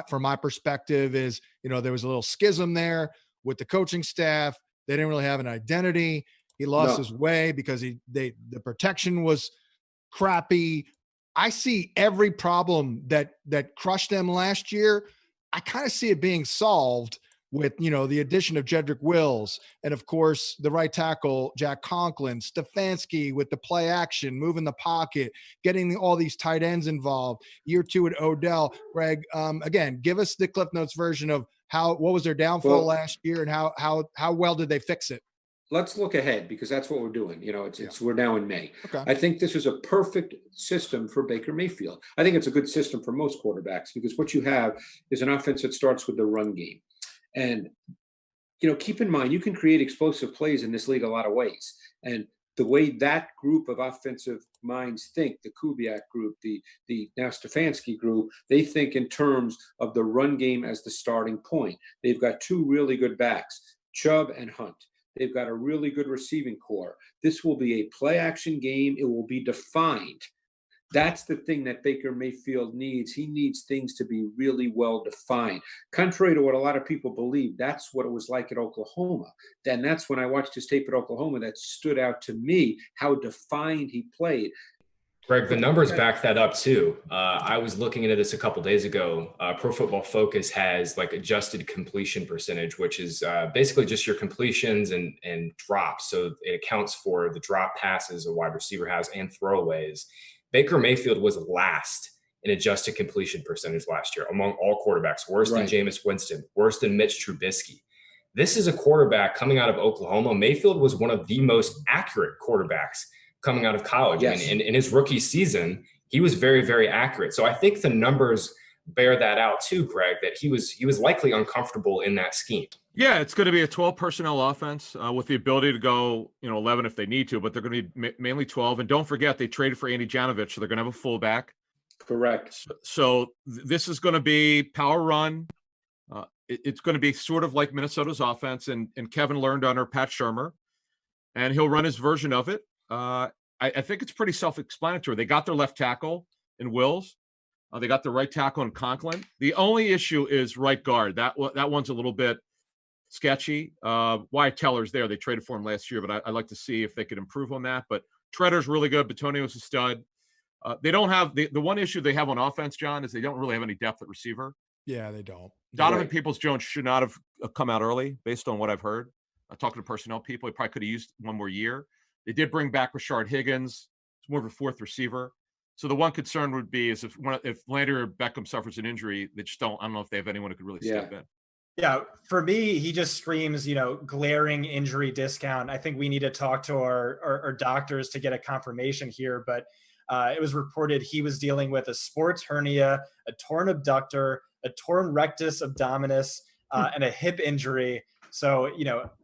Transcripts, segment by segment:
from my perspective is, there was a little schism there with the coaching staff. They didn't really have an identity. He lost his way because the protection was crappy. I see every problem that crushed them last year. I kind of see it being solved with, the addition of Jedrick Wills and, of course, the right tackle, Jack Conklin, Stefanski with the play action, moving the pocket, getting all these tight ends involved. Year 2 at Odell. Greg, again, give us the Cliff Notes version of what was their downfall last year and how well did they fix it? Let's look ahead because that's what we're doing. We're now in May. Okay. I think this is a perfect system for Baker Mayfield. I think it's a good system for most quarterbacks because what you have is an offense that starts with the run game. And, keep in mind, you can create explosive plays in this league a lot of ways. And the way that group of offensive minds think, the Kubiak group, the now Stefanski group, they think in terms of the run game as the starting point. They've got 2 really good backs, Chubb and Hunt. They've got a really good receiving core. This will be a play action game. It will be defined. That's the thing that Baker Mayfield needs. He needs things to be really well defined. Contrary to what a lot of people believe, that's what it was like at Oklahoma. And that's when I watched his tape at Oklahoma that stood out to me, how defined he played. Greg, the numbers back that up too. I was looking into this a couple days ago. Pro Football Focus has adjusted completion percentage, which is basically just your completions and drops. So it accounts for the drop passes a wide receiver has and throwaways. Baker Mayfield was last in adjusted completion percentage last year among all quarterbacks, worse than Jameis Winston, worse than Mitch Trubisky. This is a quarterback coming out of Oklahoma. Mayfield was one of the most accurate quarterbacks coming out of college. Yes. I mean, in his rookie season, he was very, very accurate. So I think the numbers bear that out too, Greg, that he was likely uncomfortable in that scheme. Yeah, it's going to be a 12 personnel offense with the ability to go, 11 if they need to, but they're going to be mainly 12. And don't forget, they traded for Andy Janovich, so they're going to have a fullback. Correct. So this is going to be power run. It's going to be sort of like Minnesota's offense, and Kevin learned under Pat Shurmur, and he'll run his version of it. I think it's pretty self-explanatory. They got their left tackle in Wills. They got the right tackle in Conklin. The only issue is right guard. That one's a little bit sketchy. Wyatt Teller's there. They traded for him last year, but I'd like to see if they could improve on that. But Tretter's really good. Batonio's a stud. They don't have the one issue they have on offense, John, is they don't really have any depth at receiver. Yeah, they don't. Donovan Peoples-Jones should not have come out early based on what I've heard. Talking to personnel people, he probably could have used one more year. They did bring back Rashard Higgins. It's more of a fourth receiver. So the one concern would be is if Landry or Beckham suffers an injury, they just don't. I don't know if they have anyone who could really step in. Yeah, for me, he just screams, glaring injury discount. I think we need to talk to our doctors to get a confirmation here. But it was reported he was dealing with a sports hernia, a torn abductor, a torn rectus abdominis, and a hip injury. So,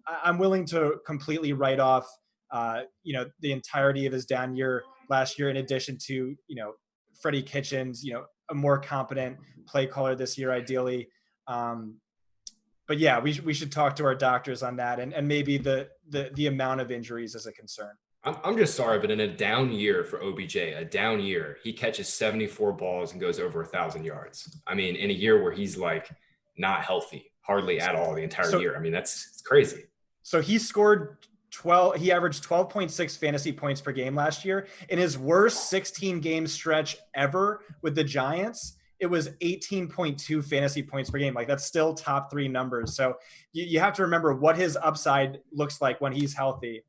I'm willing to completely write off, the entirety of his down year last year, in addition to, Freddie Kitchens, a more competent play caller this year, ideally. But yeah, we should talk to our doctors on that, and maybe the amount of injuries is a concern. I'm just sorry, but in a down year for OBJ, he catches 74 balls and goes over 1,000 yards. I mean, in a year where he's not healthy, hardly at all the entire year. I mean, it's crazy. So he scored he averaged 12.6 fantasy points per game last year. In his worst 16-game stretch ever with the Giants, it was 18.2 fantasy points per game. That's still top 3 numbers. So you have to remember what his upside looks like when he's healthy.